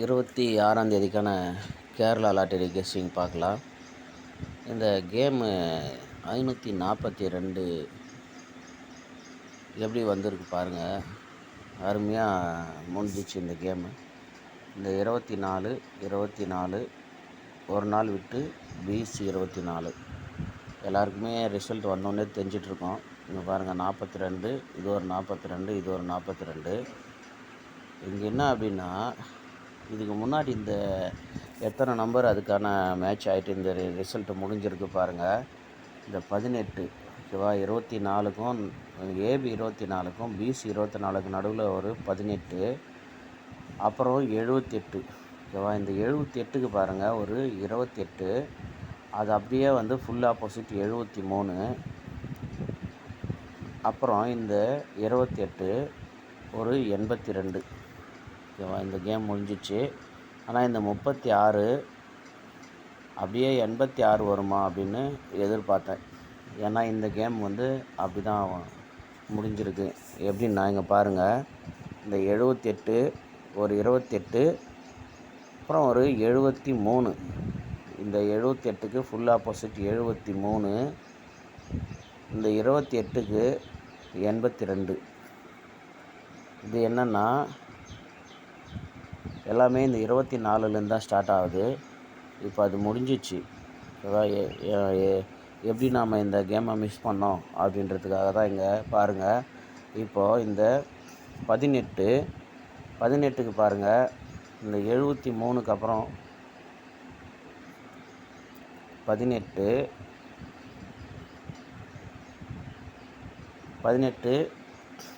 26ஆம் தேதிக்கான Kerala lottery guessing பார்க்கலாம். இந்த கேமு 542 எப்படி வந்திருக்கு பாருங்கள். அருமையாக முடிஞ்சிச்சு இந்த கேமு. இந்த 24 ஒரு நாள் விட்டு BC 24 எல்லாருக்குமே ரிசல்ட் வந்தோடனே தெரிஞ்சிட்ருக்கோம். இங்கே பாருங்கள், 42, இது ஒரு 42, இது ஒரு 42. இங்கே என்ன அப்படின்னா, இதுக்கு முன்னாடி இந்த எத்தனை நம்பர் அதுக்கான மேட்ச் ஆகிட்டு இந்த ரிசல்ட்டு முடிஞ்சிருக்கு பாருங்கள். இந்த 18 ஓகேவா, 24க்கும் AB 24க்கும் BC 24க்கு நடுவில் ஒரு 18, அப்புறம் 78 ஓகேவா. இந்த 78க்கு பாருங்கள் ஒரு 28, அது அப்படியே வந்து ஃபுல் ஆப்போசிட் 73, அப்புறம் இந்த 28 ஒரு 82 ஓகேவா. இந்த கேம் முடிஞ்சிச்சு. ஆனால் இந்த 36 அப்படியே 86 வருமா அப்படின்னு எதிர்பார்த்தேன். ஏன்னா இந்த கேம் வந்து அப்படி தான் முடிஞ்சிருக்கு. எப்படின்னா இங்கே பாருங்கள், இந்த 78 ஒரு 28, அப்புறம் ஒரு 73, இந்த 78க்கு ஃபுல் ஆப்போசிட் 73, இந்த 28க்கு 82. இது என்னென்னா எல்லாமே இந்த 24லேருந்து தான் ஸ்டார்ட் ஆகுது. இப்போ அது முடிஞ்சிச்சு. எப்படி நாம் இந்த கேமை மிஸ் பண்ணோம் அப்படின்றதுக்காக தான் இங்கே பாருங்கள். இப்போது இந்த 18க்கு பாருங்கள், இந்த 73க்கு அப்புறம் 18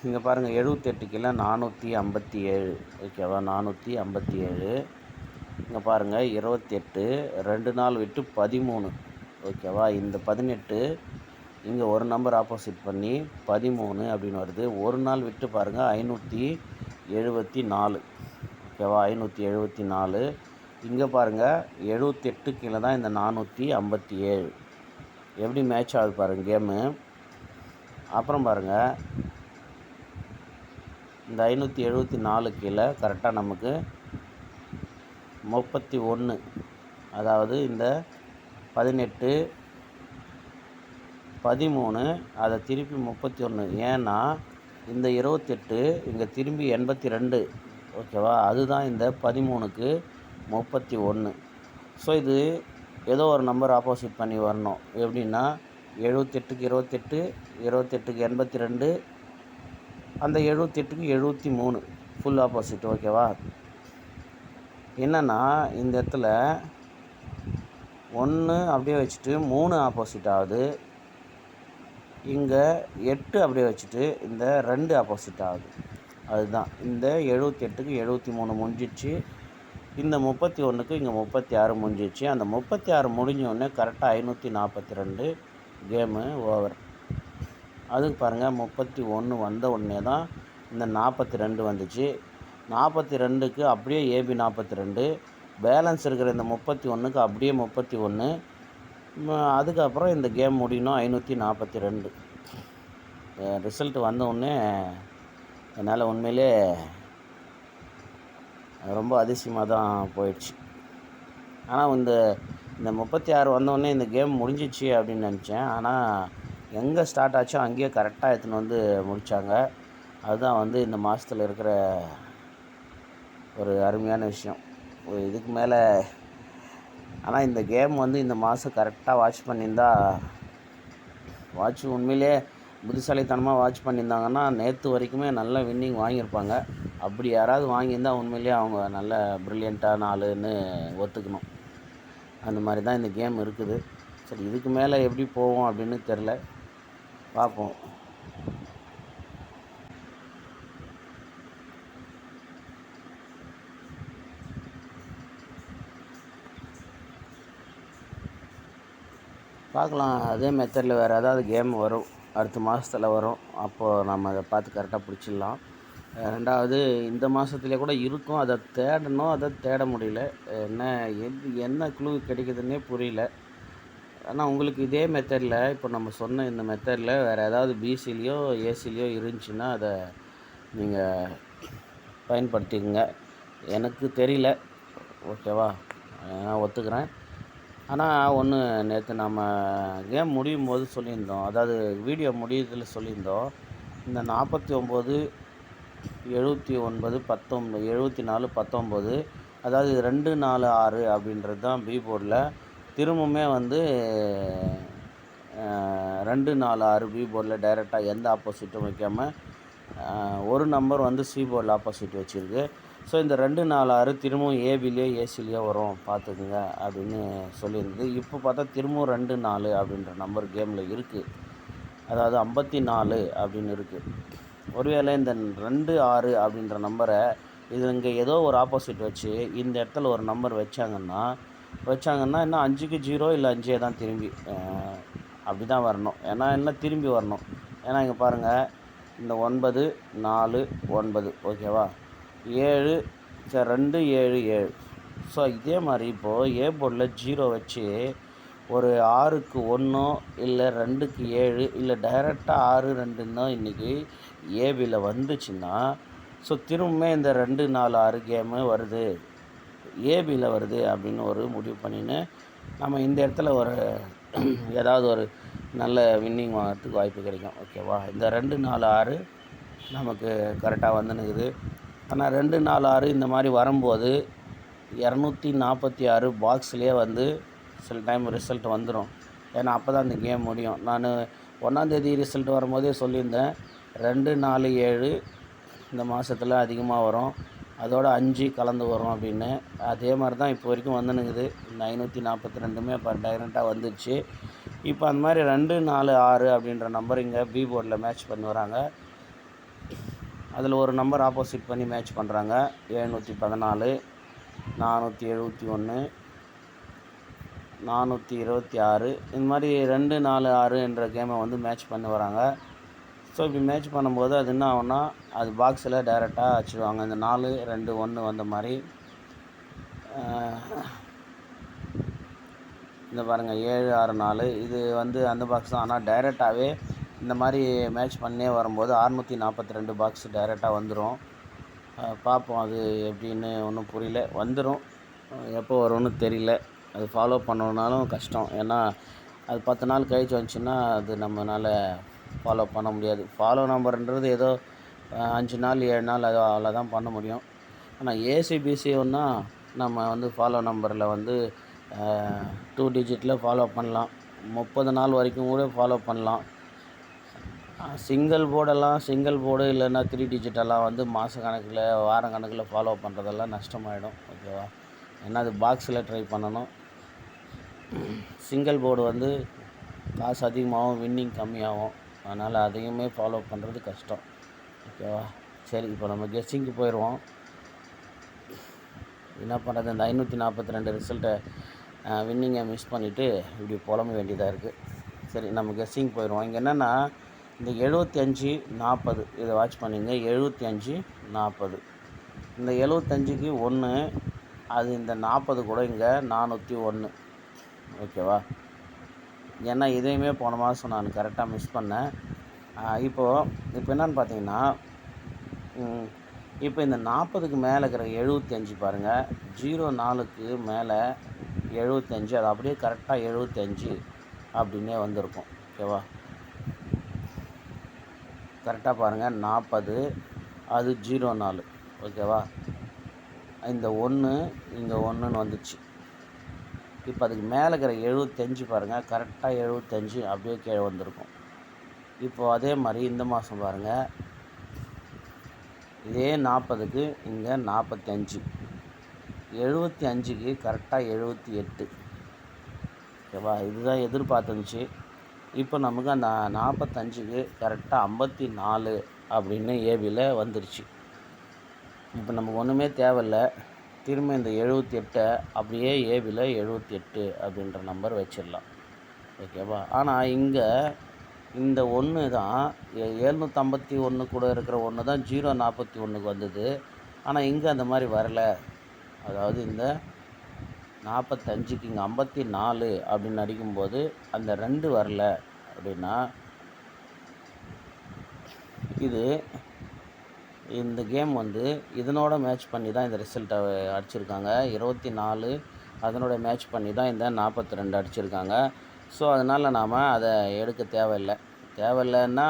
இங்கே பாருங்கள், 78 கிலோ 457 ஓகேவா, 457. இங்கே பாருங்கள் 28, 2 நாள் விட்டு 13 ஓகேவா. இந்த 18 இங்கே ஒரு நம்பர் ஆப்போசிட் பண்ணி 13 அப்படின்னு வருது. ஒரு நாள் விட்டு பாருங்கள் 574 ஓகேவா, 574. இங்கே பாருங்கள் 78 கீழே தான் இந்த 457. எப்படி மேட்ச் ஆகுது பாருங்கள் கேமு. அப்புறம் பாருங்கள், இந்த 574 கீழே கரெக்டாக நமக்கு 31, அதாவது இந்த 18 13 அதை திருப்பி 31. ஏன்னா இந்த 28 இங்கே திரும்பி 82 ஓகேவா, அதுதான் இந்த 13க்கு 31. ஸோ இது ஏதோ ஒரு நம்பர் ஆப்போசிட் பண்ணி வரணும். எப்படின்னா 78க்கு 28, 28க்கு 82, அந்த 78க்கு 73 ஃபுல் ஆப்போசிட் ஓகேவா. என்னென்னா இந்த இடத்துல 1 அப்படியே வச்சுட்டு 3 ஆப்போசிட் ஆகுது. இங்கே 8 அப்படியே வச்சுட்டு இந்த 2 ஆப்போசிட் ஆகுது. அதுதான் இந்த 78க்கு 73 முடிஞ்சிச்சு. இந்த 31க்கு இங்கே 36 முடிஞ்சிச்சு. அந்த 36 முடிஞ்சோடனே கரெக்டாக 542 கேமு ஓவர். அதுக்கு பாருங்கள் 31 வந்த உடனே தான் இந்த 42 வந்துச்சு. 42க்கு அப்படியே AB 42, பேலன்ஸ் இருக்கிற இந்த 31க்கு அப்படியே 31. அதுக்கப்புறம் இந்த கேம் முடியணும் 542. ரிசல்ட் வந்தவுடனே என்னால் உண்மையிலே ரொம்ப அதிசயமாக தான் போயிடுச்சு. ஆனால் இந்த 36 வந்தோடனே இந்த கேம் முடிஞ்சிச்சு அப்படின்னு நினச்சேன். ஆனால் எங்கே ஸ்டார்ட் ஆச்சோ அங்கேயே கரெக்டாக எடுத்துன்னு வந்து முடித்தாங்க. அதுதான் வந்து இந்த மாதத்தில் இருக்கிற ஒரு அருமையான விஷயம். இதுக்கு மேலே ஆனால் இந்த கேம் வந்து இந்த மாதம் கரெக்டாக வாட்ச் பண்ணியிருந்தா, உண்மையிலே புத்திசாலித்தனமாக வாட்ச் பண்ணியிருந்தாங்கன்னா நேற்று வரைக்குமே நல்ல வின்னிங் வாங்கியிருப்பாங்க. அப்படி யாராவது வாங்கியிருந்தால் உண்மையிலே அவங்க நல்ல ப்ரில்லியண்ட்டான ஆளுன்னு ஒத்துக்கணும். அந்த மாதிரி தான் இந்த கேம் இருக்குது. சரி, இதுக்கு மேலே எப்படி போவோம் அப்படின்னு தெரில, பார்ப்போம். பார்க்கலாம். அதே மெத்தடில் வேறு ஏதாவது கேம் வரும், அடுத்த மாதத்தில் வரும். அப்போது நம்ம அதை பார்த்து கரெக்டாக பிடிச்சிடலாம். ரெண்டாவது, இந்த மாதத்துலேயே கூட இருக்கும். அதை தேடணும், அதை தேட முடியல. என்ன க்ளூ கிடைக்குதுன்னே புரியல. ஆனால் உங்களுக்கு இதே மெத்தடில் இப்போ நம்ம சொன்ன இந்த மெத்தடில் வேறு ஏதாவது BCலேயோ ACலேயோ இருந்துச்சுன்னா அதை நீங்கள் பயன்படுத்திக்கங்க. எனக்கு தெரியல, ஓகேவா, நான் ஒத்துக்கிறேன். ஆனால் ஒன்று, நேற்று நம்ம கேம் முடியும் போது சொல்லியிருந்தோம், அதாவது வீடியோ முடியறதில் சொல்லியிருந்தோம், இந்த 49, 79, 74, 19, அதாவது 2, 4, 6 அப்படின்றது தான் பி போர்டில். திரும்பவுமே வந்து 2, 4, 6 பி போர்டில் டைரெக்டாக எந்த ஆப்போசிட்டும் வைக்காமல் ஒரு நம்பர் வந்து சி போர்டில் ஆப்போசிட் வச்சுருக்கு. ஸோ இந்த 2, 4, 6 திரும்பவும் ஏபிலேயோ ஏசிலேயோ வரும் பார்த்துக்குங்க அப்படின்னு சொல்லியிருந்தது. இப்போ பார்த்தா திரும்பவும் 2, 4 அப்படின்ற நம்பர் கேமில் இருக்குது. அதாவது 54 அப்படின்னு இருக்குது. ஒருவேளை இந்த 2, 6 அப்படின்ற நம்பரை இது இங்கே ஏதோ ஒரு ஆப்போசிட் வச்சு இந்த இடத்துல ஒரு நம்பர் வச்சாங்கன்னா இன்னும் 5க்கு 0 இல்லை 5 தான் திரும்பி அப்படி தான் வரணும். ஏன்னா திரும்பி வரணும். ஏன்னா இங்கே பாருங்கள், இந்த 9, 4, 9, ஓகேவா, 7, 2, 7, 7. ஸோ இதே மாதிரி இப்போது ஏ போர்டில் 0 வச்சு ஒரு 6க்கு 1 இல்லை 2க்கு 7 இல்லை டைரெக்டாக 6, 2ன்னு இன்றைக்கி ஏபியில் வந்துச்சுன்னா, ஸோ திரும்பவுமே இந்த 2, 4, 6 கேமு வருது, ஏபியில் வருது அப்படின்னு ஒரு முடிவு பண்ணின்னு நம்ம இந்த இடத்துல ஒரு ஏதாவது ஒரு நல்ல வின்னிங் வாங்கிறதுக்கு வாய்ப்பு கிடைக்கும். ஓகேவா, இந்த 2, 4, 6 நமக்கு கரெக்டாக வந்துனுக்குது. ஆனால் 2, 4, 6 இந்த மாதிரி வரும்போது 246 பாக்ஸ்லேயே வந்து சில டைம் ரிசல்ட் வந்துடும். ஏன்னா அப்போ தான் இந்த கேம் முடியும். நான் 1ஆந்தேதி ரிசல்ட் வரும்போதே சொல்லியிருந்தேன், 2, 4, 7 இந்த மாதத்தில் அதிகமாக வரும், அதோட 5 கலந்து வரும் அப்படின்னு. அதே மாதிரி தான் இப்போ வரைக்கும் வந்துனுக்குது. இந்த 542மே இப்போ டைரெக்டாக வந்துடுச்சு. இப்போ அந்த மாதிரி 2, 4, 6 அப்படின்ற நம்பர் இங்கே பி போர்டில் மேட்ச் பண்ணி வராங்க. அதில் ஒரு நம்பர் ஆப்போசிட் பண்ணி மேட்ச் பண்ணுறாங்க, 714, 471, 426. இந்த மாதிரி 2, 4, 6 என்ற கேமை வந்து மேட்ச் பண்ணி வராங்க. ஸோ இப்படி மேட்ச் பண்ணும்போது அது என்ன ஆகும்னா, அது பாக்ஸில் டைரெக்டாக வச்சுருவாங்க. இந்த 4, 2, 1 வந்த மாதிரி இந்த பாருங்கள் 7, 6, 4 இது வந்து அந்த பாக்ஸ் தான். ஆனால் டைரெக்டாகவே இந்த மாதிரி மேட்ச் பண்ணே வரும்போது 642 பாக்ஸ் டைரெக்டாக வந்துடும். பார்ப்போம் அது எப்படின்னு, ஒன்றும் புரியல. வந்துடும், எப்போ வரும்னு தெரியல. அது ஃபாலோ பண்ணணுன்னாலும் கஷ்டம். ஏன்னா அது 10 நாள் கழிச்சு வந்துச்சுன்னா அது நம்மளால் ஃபாலோ பண்ண முடியாது. ஃபாலோ நம்பர்ன்றது ஏதோ 5 நாள் 7 நாள் அவ்வளோதான் பண்ண முடியும். ஆனால் ஏசிபிசி ஒன்றா நம்ம வந்து ஃபாலோ நம்பரில் வந்து 2 டிஜிட்டில் ஃபாலோ பண்ணலாம். 30 நாள் வரைக்கும் கூட ஃபாலோ பண்ணலாம். சிங்கிள் போர்டு இல்லைன்னா 3 டிஜிட்டெல்லாம் வந்து மாத கணக்கில் வார கணக்கில் ஃபாலோ பண்ணுறதெல்லாம் நஷ்டமாயிடும். ஓகேவா, ஏன்னா அது பாக்ஸில் ட்ரை பண்ணணும். சிங்கிள் போர்டு வந்து காசு அதிகமாகவும் வின்னிங் கம்மியாகும். அதனால் அதையுமே ஃபாலோ பண்ணுறது கஷ்டம். ஓகேவா, சரி இப்போ நம்ம கெஸ்ஸிங்க்கு போயிடுவோம். என்ன பண்ணுறது, இந்த 542 ரிசல்ட்டை வின்னிங்கை மிஸ் பண்ணிவிட்டு இப்படி புலம்ப வேண்டியதாக இருக்குது. சரி நம்ம கெஸ்ஸிங் போயிடுவோம். இங்கே என்னென்னா, இந்த 75, 40 இதை வாட்ச் பண்ணிங்க. 75, 40, இந்த 75க்கு 1, அது இந்த 40 கூட இங்கே 401. ஓகேவா, ஏன்னா இதையுமே போன மாதம் நான் கரெக்டாக மிஸ் பண்ணேன். இப்போ என்னென்னு பார்த்தீங்கன்னா, இப்போ இந்த 40க்கு மேலே இருக்கிற 75 பாருங்கள், 04க்கு மேலே 75, அது அப்படியே கரெக்டாக 75 அப்படின்னே வந்திருக்கும். ஓகேவா, கரெக்டாக பாருங்கள், 40 அது 04. ஓகேவா, இந்த 1 இங்கே 1ன்னு வந்துச்சு. இப்போ அதுக்கு மேலே இருக்கிற 75 பாருங்கள், கரெக்டாக 75 அப்படியே கீழே வந்திருக்கும். இப்போது அதே மாதிரி இந்த மாதம் பாருங்கள், இதே 40க்கு இங்கே 45, 75க்கு கரெக்டாக 78. ஓகேவா, இதுதான் எதிர்பார்த்துருந்துச்சு. இப்போ நமக்கு அந்த 45க்கு கரெக்டாக 54 அப்படின்னு ஏபியில் வந்துருச்சு. இப்போ நமக்கு ஒன்றுமே தேவையில்லை, திரும்ப இந்த 78 அப்படியே ஏபியில் 78 அப்படின்ற நம்பர் வச்சிடலாம். ஓகேவா, ஆனால் இங்கே இந்த 1 தான் 751 கூட இருக்கிற 1 தான் 041க்கு வந்தது. ஆனால் இங்கே அந்த மாதிரி வரலை. அதாவது இந்த 45க்கு இங்கே 54 அப்படின்னு அடிக்கும்போது அந்த 2 வரல அப்படின்னா, இது இந்த கேம் வந்து இதனோட மேட்ச் பண்ணி தான் இந்த ரிசல்ட்டை அடிச்சிருக்காங்க. 24 அதனோட மேட்ச் பண்ணி தான் இந்த 42 அடிச்சிருக்காங்க. ஸோ அதனால் நாம் அதை எடுக்க தேவையில்லைன்னா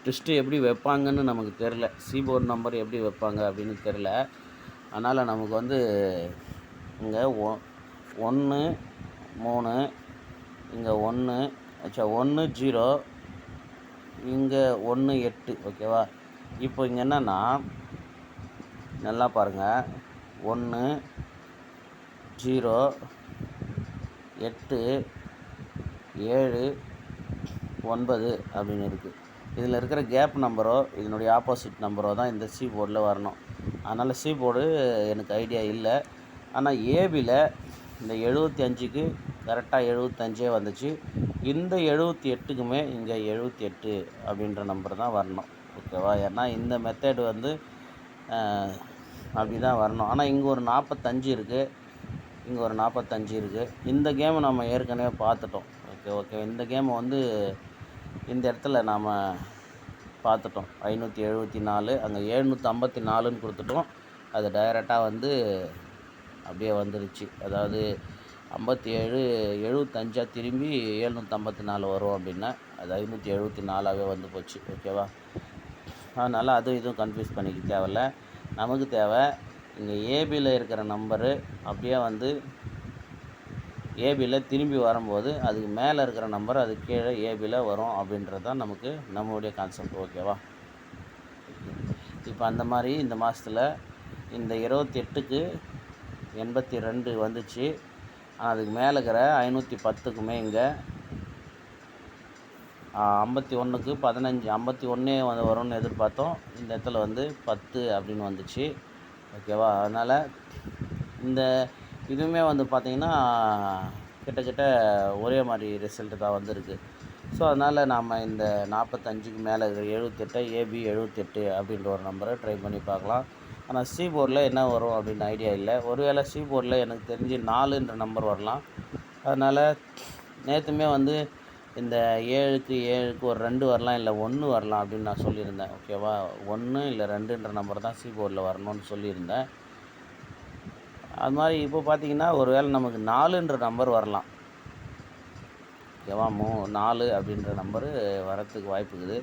ட்விஸ்ட்டு எப்படி வைப்பாங்கன்னு நமக்கு தெரில. சீபோர்டு நம்பர் எப்படி வைப்பாங்க அப்படின்னு தெரில. அதனால் நமக்கு வந்து இங்கே 1 3 இங்கே 1 1 0 இங்கே 1 8 ஓகேவா. இப்போ இங்கே என்னென்னா நல்லா பாருங்கள், 1 0 8 7 9 அப்படின்னு இருக்குது. இதில் இருக்கிற கேப் நம்பரோ இதனுடைய ஆப்போசிட் நம்பரோ தான் இந்த சி போர்டில் வரணும். அதனால் சி போர்டு எனக்கு ஐடியா இல்லை. ஆனால் ஏபியில் இந்த 75க்கு கரெக்டாக 75 வந்துச்சு. இந்த 78க்குமே இங்கே 78 அப்படின்ற நம்பர் தான் வரணும் ஓகேவா. ஏன்னா இந்த மெத்தேடு வந்து அப்படி தான் வரணும். ஆனால் இங்கே ஒரு 45 இருக்குது, இங்கே ஒரு 45 இருக்குது. இந்த கேமை நம்ம ஏற்கனவே பார்த்துட்டோம். ஓகே இந்த கேமை வந்து இந்த இடத்துல நாம் பார்த்துட்டோம். 574 அங்கே 754ன்னு கொடுத்துட்டோம். அது டைரெக்டாக வந்து அப்படியே வந்துருச்சு. அதாவது 57 75 திரும்பி 754 வரும் அப்படின்னா அது 574ஆகவே வந்து போச்சு ஓகேவா. அதனால் அதுவும் இதுவும் கன்ஃபியூஸ் பண்ணிக்க தேவையில்ல. நமக்கு தேவை இங்கே ஏபியில் இருக்கிற நம்பரு அப்படியே வந்து ஏபியில் திரும்பி வரும்போது அதுக்கு மேலே இருக்கிற நம்பர் அது கீழே ஏபியில் வரும் அப்படின்றது தான் நமக்கு நம்மளுடைய கான்செப்ட் ஓகேவா. இப்போ அந்த மாதிரி இந்த மாதத்தில் இந்த 28க்கு 82 வந்துச்சு. அதுக்கு மேலே இருக்கிற 510க்குமே இங்கே 51க்கு 15 51 வந்து வரும்னு எதிர்பார்த்தோம். இந்த இடத்துல வந்து 10 அப்படின்னு வந்துச்சு ஓகேவா. அதனால் இந்த இதுவுமே வந்து பார்த்திங்கன்னா கிட்டத்தட்ட ஒரே மாதிரி ரிசல்ட்டு தான் வந்திருக்கு. ஸோ அதனால் நாம் இந்த 45க்கு மேலே இருக்கிற 78 ஏபி 78 அப்படின்ற ஒரு நம்பரை ட்ரை பண்ணி பார்க்கலாம். ஆனால் சி போர்டில் என்ன வரும் அப்படின்னு ஐடியா இல்லை. ஒருவேளை சி போர்டில் எனக்கு தெரிஞ்சு 4ன்ற நம்பர் வரலாம். அதனால் நேற்றுமே வந்து இந்த 7க்கு ஒரு 2 வரலாம், இல்லை 1 வரலாம் அப்படின்னு நான் சொல்லியிருந்தேன் ஓகேவா. 1 இல்லை 2ன்ற நம்பர் தான் சி போர்டில் வரணும்னு சொல்லியிருந்தேன். அது மாதிரி இப்போ பார்த்திங்கன்னா ஒரு வேளை நமக்கு 4ன்ற நம்பர் வரலாம் ஓகேவா. 4 அப்படின்ற நம்பரு வரத்துக்கு வாய்ப்பு இருக்குது.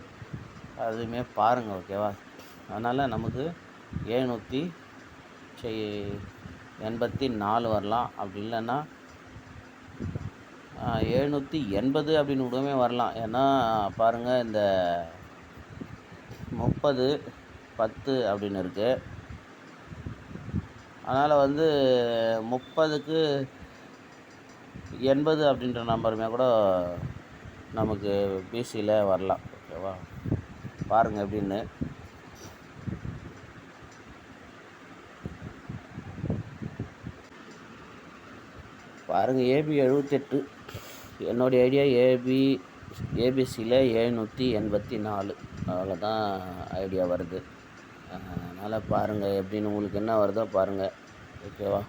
அதுவுமே பாருங்கள் ஓகேவா. அதனால் நமக்கு 784 வரலாம். அப்படி இல்லைன்னா 780 அப்படின்னு கூடவே வரலாம். ஏன்னா பாருங்கள் இந்த 30 10 அப்படின்னு இருக்குது. அதனால் வந்து 30க்கு 80 அப்படின்ற நம்பருமே கூட நமக்கு பிசியில் வரலாம் ஓகேவா. பாருங்கள் எப்படின்னு. பாருங்கள் ஏபி 78 என்னுடைய ஐடியா ஏபிசியில் 784 அவ்வளோதான் ஐடியா வருது. அதனால் பாருங்கள் எப்படின்னு உங்களுக்கு என்ன வருதோ பாருங்கள் ஓகேவா.